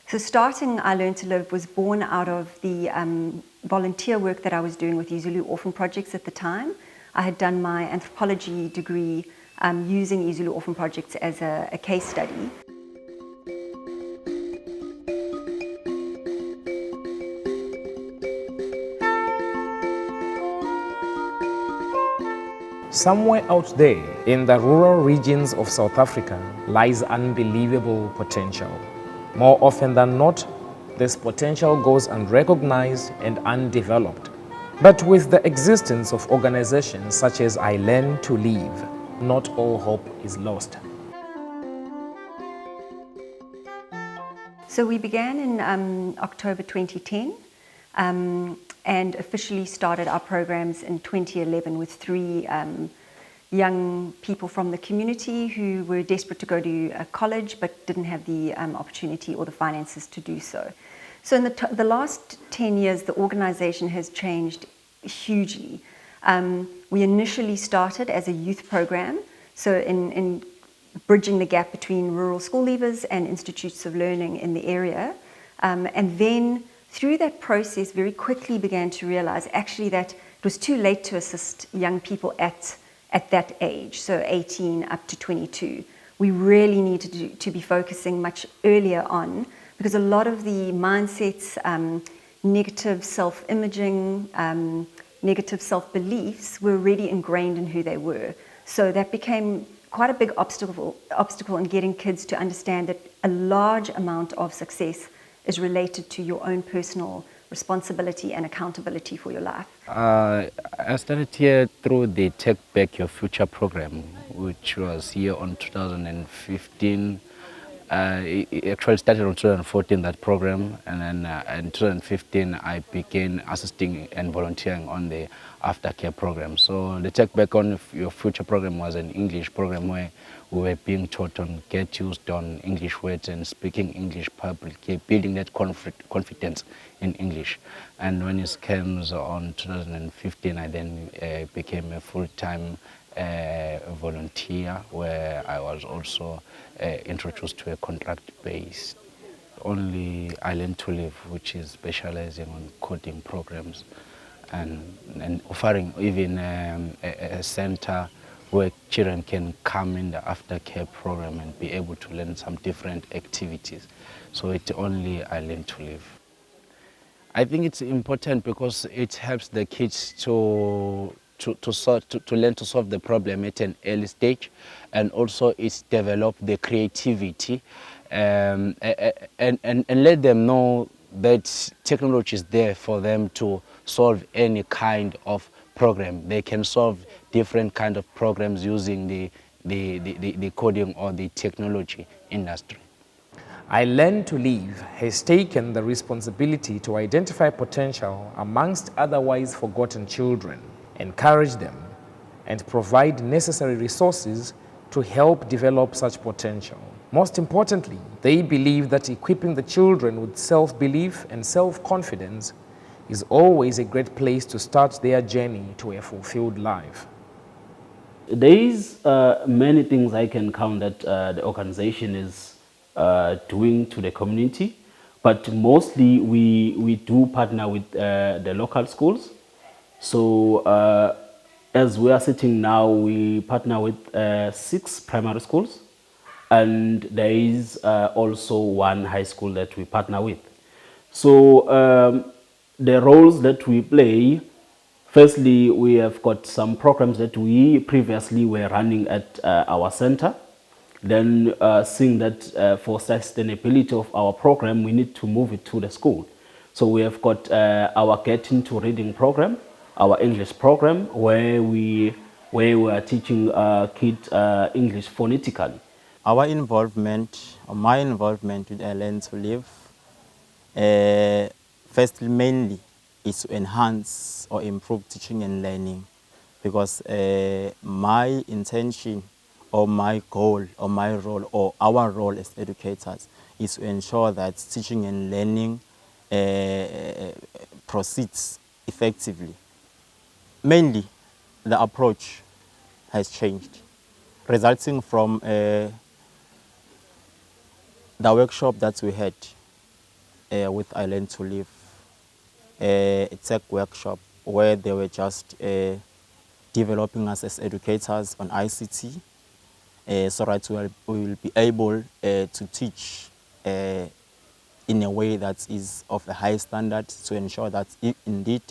So starting I Learn to Live was born out of the volunteer work that I was doing with Izulu Orphan Projects at the time. I had done my anthropology degree using Izulu Orphan Projects as a case study. Somewhere out there in the rural regions of South Africa lies unbelievable potential. More often than not, this potential goes unrecognized and undeveloped. But with the existence of organizations such as I Learn to Live, not all hope is lost. So we began in October 2010 and officially started our programs in 2011 with three young people from the community who were desperate to go to college but didn't have the opportunity or the finances to do so. So in the last 10 years, the organization has changed hugely. We initially started as a youth program, so in bridging the gap between rural school leavers and institutes of learning in the area. And then through that process, very quickly began to realize actually that it was too late to assist young people at that age, so 18 up to 22. We really needed to be focusing much earlier on because a lot of the mindsets, negative self-imaging, negative self-beliefs were already ingrained in who they were. So that became quite a big obstacle in getting kids to understand that a large amount of success is related to your own personal responsibility and accountability for your life. I started here through the Take Back Your Future program, which was here on 2015. It actually started in 2014, that program, and then in 2015 I began assisting and volunteering on the aftercare program. So the Take Back on Your Future program was an English program where we were being taught on get used on English words and speaking English publicly, building that confidence in English. And when it came on 2015, I then became a full-time volunteer, where I was also introduced to a contract-based only I Learn to Live, which is specializing on coding programs and offering even a center where children can come in the aftercare program and be able to learn some different activities. So it's only I Learn to Live. I think it's important because it helps the kids to learn to solve the problem at an early stage, and also it's develop the creativity and let them know that technology is there for them to solve any kind of program. They can solve different kind of programs using the coding or the technology industry. I Learn to Live has taken the responsibility to identify potential amongst otherwise forgotten children, encourage them, and provide necessary resources to help develop such potential. Most importantly, they believe that equipping the children with self-belief and self-confidence is always a great place to start their journey to a fulfilled life. There is many things I can count that the organization is doing to the community, but mostly we do partner with the local schools. So as we are sitting now, we partner with 6 primary schools, and there is also 1 high school that we partner with. So the roles that we play, firstly, we have got some programs that we previously were running at our center. Then seeing that for sustainability of our program, we need to move it to the school. So we have got our Get Into Reading program, our English program, where we are teaching kids English phonetically. Our involvement, or my involvement with I Learn to Live, firstly, mainly is to enhance or improve teaching and learning, because my intention or my goal or my role or our role as educators is to ensure that teaching and learning proceeds effectively. Mainly, the approach has changed, resulting from the workshop that we had with I Learn to Live, a tech workshop where they were just developing us as educators on ICT, so that we will be able to teach in a way that is of a high standard to ensure that indeed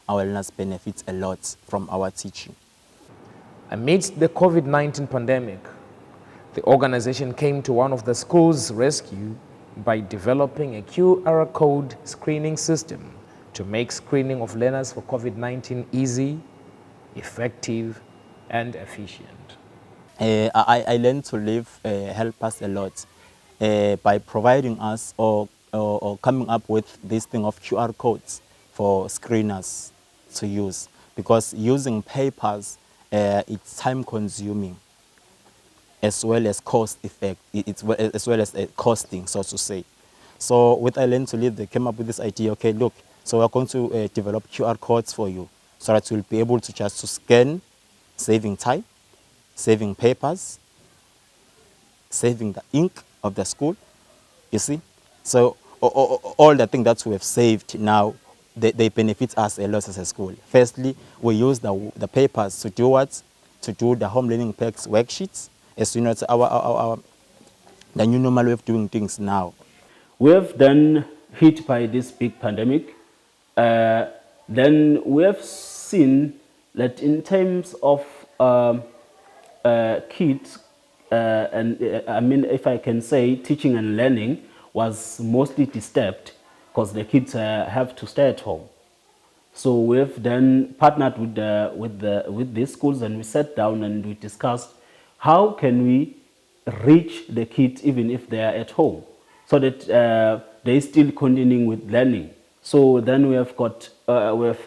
our learners benefit a lot from our teaching. Amidst the COVID-19 pandemic, the organization came to one of the schools' rescue by developing a QR code screening system to make screening of learners for COVID-19 easy, effective, and efficient. I Learn to Live help us a lot by providing us or coming up with this thing of QR codes for screeners to use, because using papers, it's time consuming as well as cost effect, as well as costing, so to say. So with I Learn to Live, they came up with this idea, okay, look, so we're going to develop QR codes for you so that you'll be able to just to scan, saving time, saving papers, saving the ink of the school, you see. So all the things that we have saved now, they benefit us a lot as a school. Firstly, we use the papers to do what? To do the home learning packs worksheets. As you know, it's the new normal way of doing things now. We have then hit by this big pandemic. Then we have seen that in terms of kids, and I mean, if I can say, teaching and learning was mostly disturbed because the kids have to stay at home. So we've then partnered with these schools, and we sat down and we discussed how can we reach the kids even if they are at home, so that they still continuing with learning. So then we have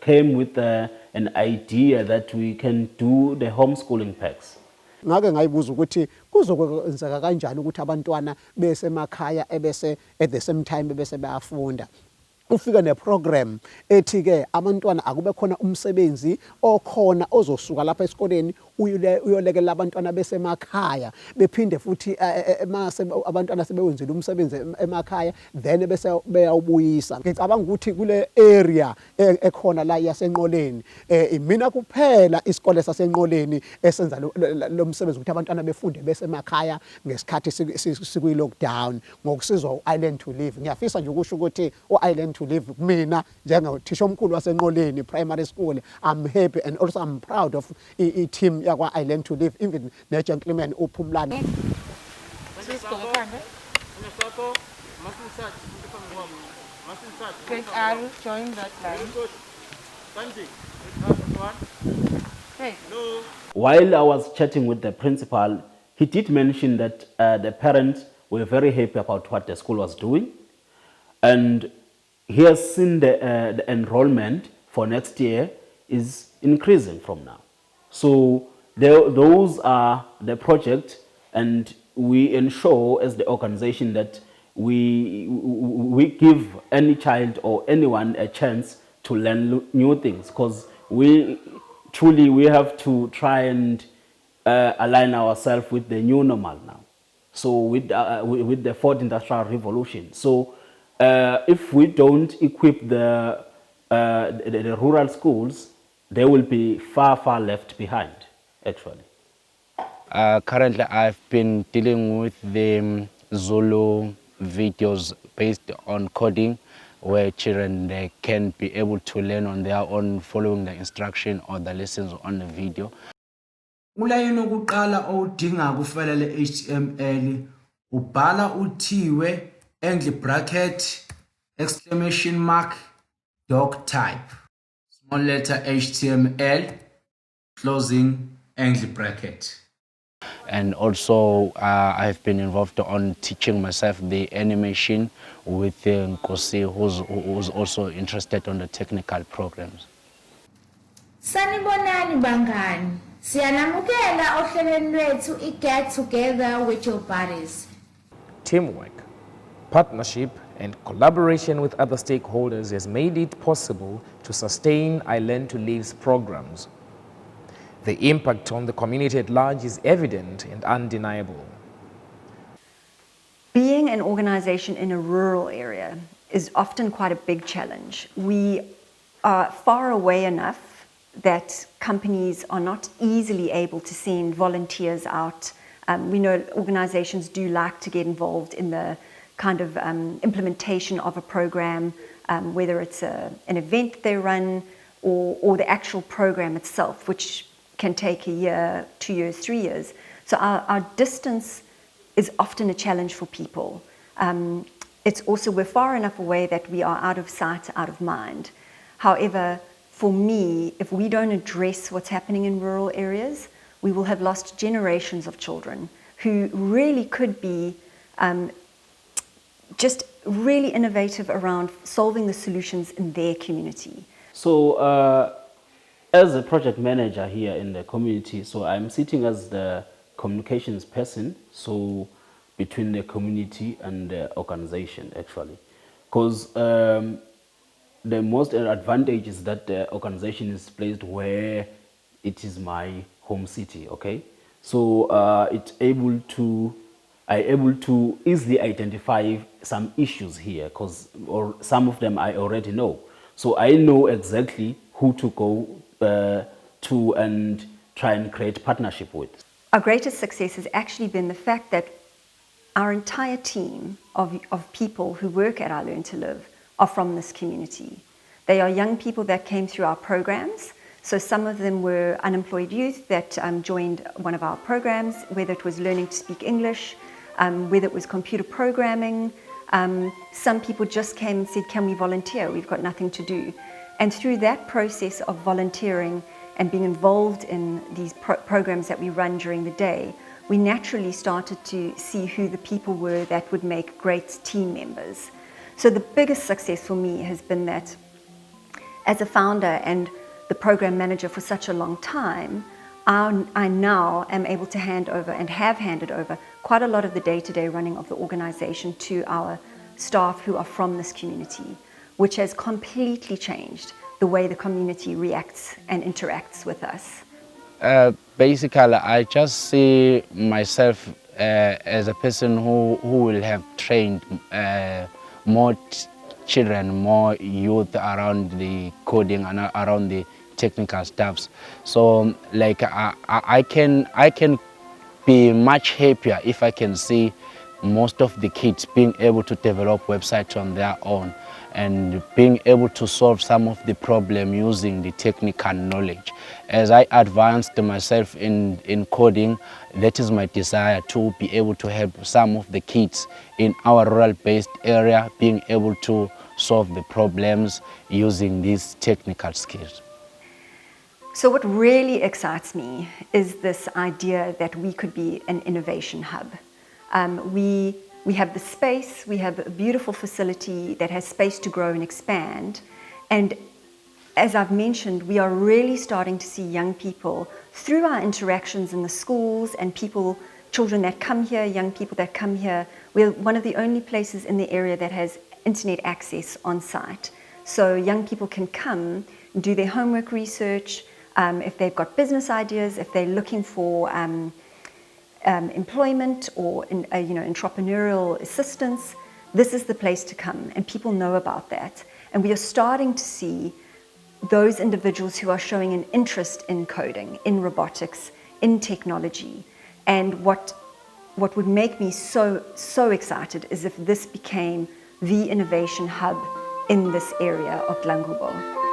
came with an idea that we can do the homeschooling packs. Ngake ngayibuza ukuthi kuzokwenzeka kanjani ukuthi abantwana besemakhaya ebese at the same time bese bayafunda. Ufika neprogram ethi ke abantwana akube khona umsebenzi okhona ozosuka lapha esikoleni uyolekelela abantwana besemakhaya bephinde futhi abantwana sebewenzile umsebenzi emakhaya then bese beyawubuyisa. Ngicabanga ukuthi kule area ekhona la yasenqoleni mina kuphela isikole sasenqoleni esenza lo msebenzi ukuthi abantwana befunde besemakhaya ngesikhathi sikuyi lockdown ngokusizwa I Learn to Live. Ngiyafisa nje ukusho ukuthi I Learn to Live mina njengothisha omkhulu wasenqoleni primary school, I'm happy and also I'm proud of a team yakwa I Learn to Live, even ne gentleman uPhumlani. Join that line. Hey. While I was chatting with the principal, he did mention that the parents were very happy about what the school was doing, and he has seen the enrollment for next year is increasing from now. So those are the projects, and we ensure as the organization that we give any child or anyone a chance to learn new things, because we have to try and align ourselves with the new normal now. So with the fourth industrial revolution. So if we don't equip the rural schools, they will be far left behind, actually. Currently, I've been dealing with the Zulu videos based on coding, where children they can be able to learn on their own following the instruction or the lessons on the video. Ulayini wokuqala owudinga kufela le-HTML ubhala uthiwe angle bracket exclamation mark doc type small letter HTML closing angle bracket. And also I've been involved on teaching myself the animation with Nkosi, who's also interested on the technical programs. Sanibonani bangani, siyanamukela ohlelweni lwethu i-Get Together with Your Buddies. Teamwork, partnership, and collaboration with other stakeholders has made it possible to sustain I Learn to Live's programs. The impact on the community at large is evident and undeniable. Being an organization in a rural area, is often quite a big challenge. We are far away enough that companies are not easily able to send volunteers out. We know organizations do like to get involved in the kind of implementation of a program, whether it's an event they run or the actual program itself, which can take a year, 2 years, 3 years. So our distance is often a challenge for people. It's also, we're far enough away that we are out of sight, out of mind. However, for me, if we don't address what's happening in rural areas, we will have lost generations of children who really could be just really innovative around solving the solutions in their community. So as a project manager here in the community, so I'm sitting as the communications person, so between the community and the organization actually. Because the most advantage is that the organization is placed where it is my home city, okay? So I'm able to easily identify some issues here, or some of them I already know. So I know exactly who to go to and try and create partnership with. Our greatest success has actually been the fact that our entire team of people who work at our Learn to Live are from this community. They are young people that came through our programs. So some of them were unemployed youth that joined one of our programs, whether it was learning to speak English, whether it was computer programming. Some people just came and said, can we volunteer? We've got nothing to do. And through that process of volunteering and being involved in these programs that we run during the day, we naturally started to see who the people were that would make great team members. So the biggest success for me has been that as a founder and the program manager for such a long time, I now am able to hand over and have handed over quite a lot of the day-to-day running of the organization to our staff who are from this community, which has completely changed the way the community reacts and interacts with us. Basically, I just see myself as a person who will have trained more children, more youth around the coding and around the technical stuffs. So like I can be much happier if I can see most of the kids being able to develop websites on their own and being able to solve some of the problem using the technical knowledge. As I advanced myself in coding, that is my desire to be able to help some of the kids in our rural-based area being able to solve the problems using these technical skills. So what really excites me is this idea that we could be an innovation hub. We have the space, we have a beautiful facility that has space to grow and expand. And as I've mentioned, we are really starting to see young people through our interactions in the schools and children that come here, young people that come here. We're one of the only places in the area that has internet access on site. So young people can come and do their homework research, if they've got business ideas, if they're looking for employment or entrepreneurial assistance, this is the place to come, and people know about that. And we are starting to see those individuals who are showing an interest in coding, in robotics, in technology. And what would make me so excited is if this became the innovation hub in this area of Dlangubo.